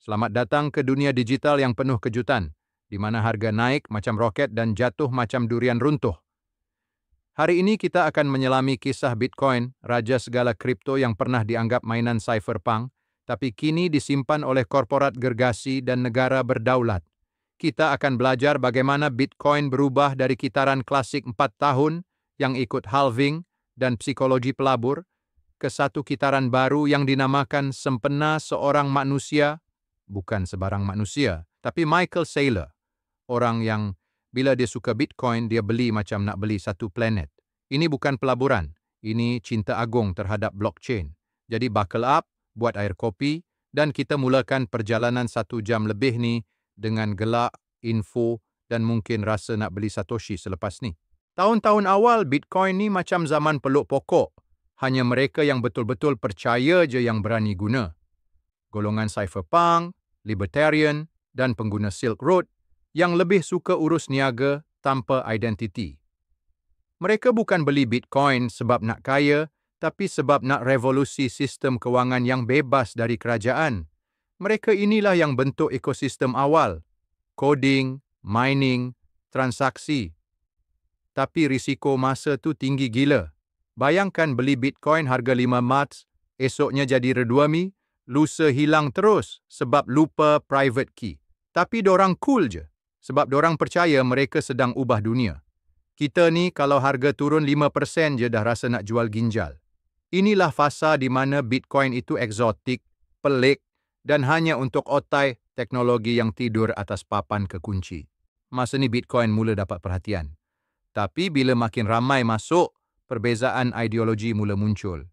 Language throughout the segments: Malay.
Selamat datang ke dunia digital yang penuh kejutan, di mana harga naik macam roket dan jatuh macam durian runtuh. Hari ini kita akan menyelami kisah Bitcoin, raja segala kripto yang pernah dianggap mainan cypherpunk, tapi kini disimpan oleh korporat gergasi dan negara berdaulat. Kita akan belajar bagaimana Bitcoin berubah dari kitaran klasik 4 tahun yang ikut halving dan psikologi pelabur ke satu kitaran baru yang dinamakan sempena seorang manusia, bukan sebarang manusia, tapi Michael Saylor, orang yang bila dia suka Bitcoin, dia beli macam nak beli satu planet. Ini bukan pelaburan, ini cinta agung terhadap blockchain. Jadi buckle up, buat air kopi, dan kita mulakan perjalanan 1 jam lebih ni dengan gelak, info, dan mungkin rasa nak beli Satoshi selepas ni. Tahun-tahun awal Bitcoin ni macam zaman peluk pokok. Hanya mereka yang betul-betul percaya je yang berani guna. Golongan cypherpunk, libertarian, dan pengguna Silk Road yang lebih suka urus niaga tanpa identiti. Mereka bukan beli Bitcoin sebab nak kaya, tapi sebab nak revolusi sistem kewangan yang bebas dari kerajaan. Mereka inilah yang bentuk ekosistem awal. Coding, mining, transaksi. Tapi risiko masa tu tinggi gila. Bayangkan beli Bitcoin harga 5 Mats, esoknya jadi reduami, lusa hilang terus sebab lupa private key. Tapi dorang cool je, sebab dorang percaya mereka sedang ubah dunia. Kita ni kalau harga turun 5% je dah rasa nak jual ginjal. Inilah fasa di mana Bitcoin itu eksotik, pelik, dan hanya untuk otai teknologi yang tidur atas papan kekunci. Masa ni Bitcoin mula dapat perhatian. Tapi bila makin ramai masuk, perbezaan ideologi mula muncul.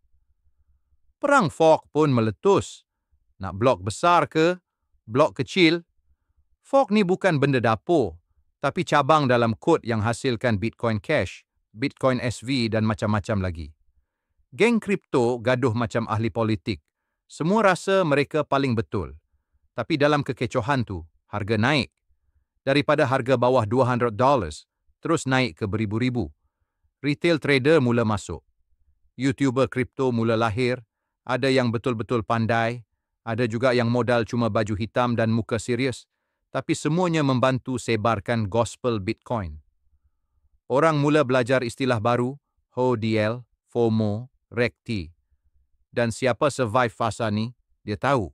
Perang fork pun meletus. Nak blok besar ke, blok kecil? Fork ni bukan benda dapur, tapi cabang dalam kod yang hasilkan Bitcoin Cash, Bitcoin SV dan macam-macam lagi. Geng kripto gaduh macam ahli politik. Semua rasa mereka paling betul. Tapi dalam kekecohan tu, harga naik. Daripada harga bawah $200, terus naik ke beribu-ribu. Retail trader mula masuk. YouTuber kripto mula lahir. Ada yang betul-betul pandai. Ada juga yang modal cuma baju hitam dan muka serius. Tapi semuanya membantu sebarkan gospel Bitcoin. Orang mula belajar istilah baru, HODL, FOMO, RECT. Dan siapa survive fasa ni, dia tahu.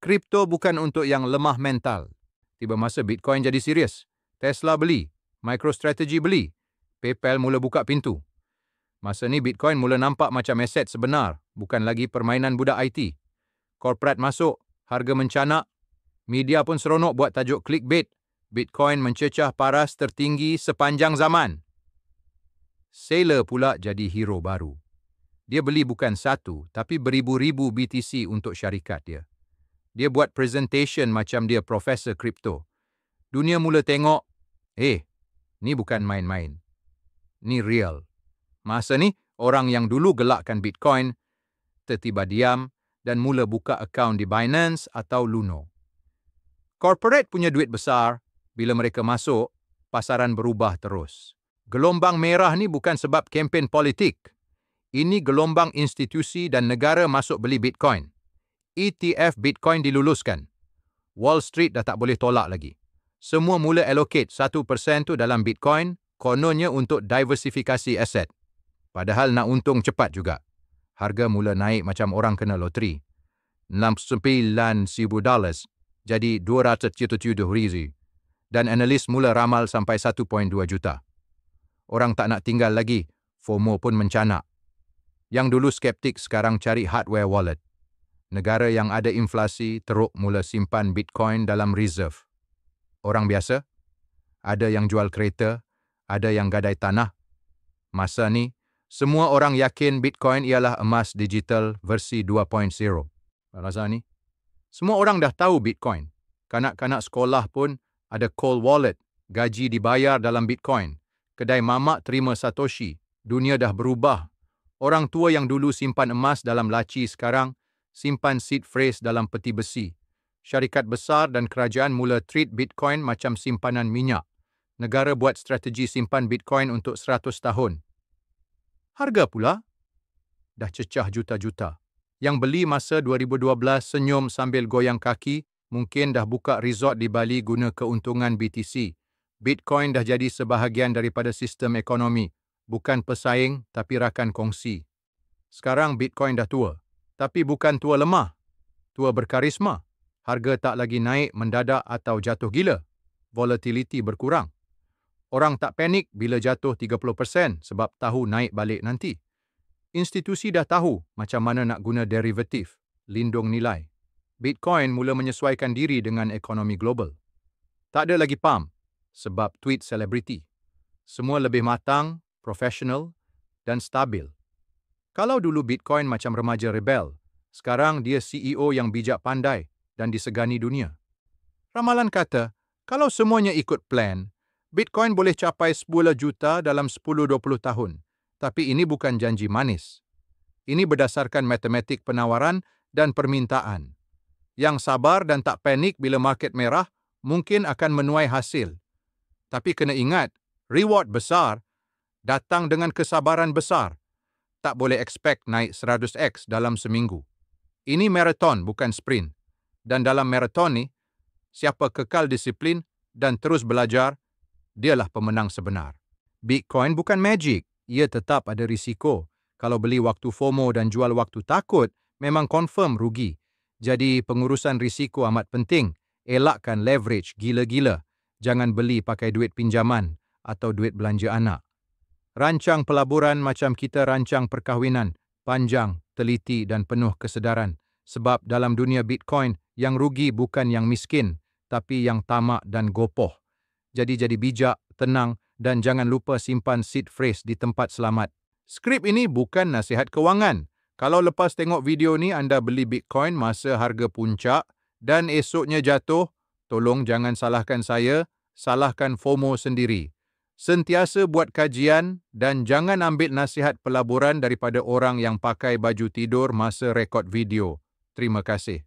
Kripto bukan untuk yang lemah mental. Tiba masa Bitcoin jadi serius. Tesla beli, MicroStrategy beli. PayPal mula buka pintu. Masa ni Bitcoin mula nampak macam aset sebenar, bukan lagi permainan budak IT. Korporat masuk, harga mencanak. Media pun seronok buat tajuk clickbait. Bitcoin mencecah paras tertinggi sepanjang zaman. Saylor pula jadi hero baru. Dia beli bukan satu, tapi beribu-ribu BTC untuk syarikat dia. Dia buat presentation macam dia profesor kripto. Dunia mula tengok, ni bukan main-main. Ni real. Masa ni, orang yang dulu gelakkan Bitcoin, tertiba diam dan mula buka akaun di Binance atau Luno. Corporate punya duit besar, bila mereka masuk, pasaran berubah terus. Gelombang merah ni bukan sebab kempen politik. Ini gelombang institusi dan negara masuk beli Bitcoin. ETF Bitcoin diluluskan. Wall Street dah tak boleh tolak lagi. Semua mula allocate 1% tu dalam Bitcoin, kononnya untuk diversifikasi aset. Padahal nak untung cepat juga. Harga mula naik macam orang kena loteri. $69,000 jadi $277,000. Dan analis mula ramal sampai 1.2 juta. Orang tak nak tinggal lagi, FOMO pun mencanak. Yang dulu skeptik sekarang cari hardware wallet. Negara yang ada inflasi teruk mula simpan Bitcoin dalam reserve. Orang biasa, ada yang jual kereta, ada yang gadai tanah. Masa ni, semua orang yakin Bitcoin ialah emas digital versi 2.0. Rasa ni, semua orang dah tahu Bitcoin. Kanak-kanak sekolah pun ada cold wallet, gaji dibayar dalam Bitcoin. Kedai mamak terima Satoshi. Dunia dah berubah. Orang tua yang dulu simpan emas dalam laci sekarang simpan seed phrase dalam peti besi. Syarikat besar dan kerajaan mula treat Bitcoin macam simpanan minyak. Negara buat strategi simpan Bitcoin untuk 100 tahun. Harga pula dah cecah juta-juta. Yang beli masa 2012 senyum sambil goyang kaki Mungkin dah buka resort di Bali guna keuntungan BTC. Bitcoin dah jadi sebahagian daripada sistem ekonomi, bukan pesaing tapi rakan kongsi. Sekarang Bitcoin dah tua, tapi bukan tua lemah, tua berkarisma. Harga tak lagi naik mendadak atau jatuh gila. Volatility berkurang. Orang tak panik bila jatuh 30% sebab tahu naik balik nanti. Institusi dah tahu macam mana nak guna derivatif, lindung nilai. Bitcoin mula menyesuaikan diri dengan ekonomi global. Tak ada lagi pump sebab tweet selebriti. Semua lebih matang, profesional dan stabil. Kalau dulu Bitcoin macam remaja rebel, sekarang dia CEO yang bijak pandai dan disegani dunia. Ramalan kata, kalau semuanya ikut plan, Bitcoin boleh capai 10 juta dalam 10-20 tahun. Tapi ini bukan janji manis. Ini berdasarkan matematik penawaran dan permintaan. Yang sabar dan tak panik bila market merah mungkin akan menuai hasil. Tapi kena ingat, reward besar datang dengan kesabaran besar. Tak boleh expect naik 100x dalam seminggu. Ini marathon bukan sprint. Dan dalam marathon ni, siapa kekal disiplin dan terus belajar, dialah pemenang sebenar. Bitcoin bukan magic, ia tetap ada risiko. Kalau beli waktu FOMO dan jual waktu takut, memang confirm rugi. Jadi pengurusan risiko amat penting. Elakkan leverage gila-gila. Jangan beli pakai duit pinjaman atau duit belanja anak. Rancang pelaburan macam kita rancang perkahwinan, panjang, teliti dan penuh kesedaran. Sebab dalam dunia Bitcoin, yang rugi bukan yang miskin, tapi yang tamak dan gopoh. Jadi bijak, tenang dan jangan lupa simpan seed phrase di tempat selamat. Skrip ini bukan nasihat kewangan. Kalau lepas tengok video ni anda beli Bitcoin masa harga puncak dan esoknya jatuh, tolong jangan salahkan saya, salahkan FOMO sendiri. Sentiasa buat kajian dan jangan ambil nasihat pelaburan daripada orang yang pakai baju tidur masa rekod video. Terima kasih.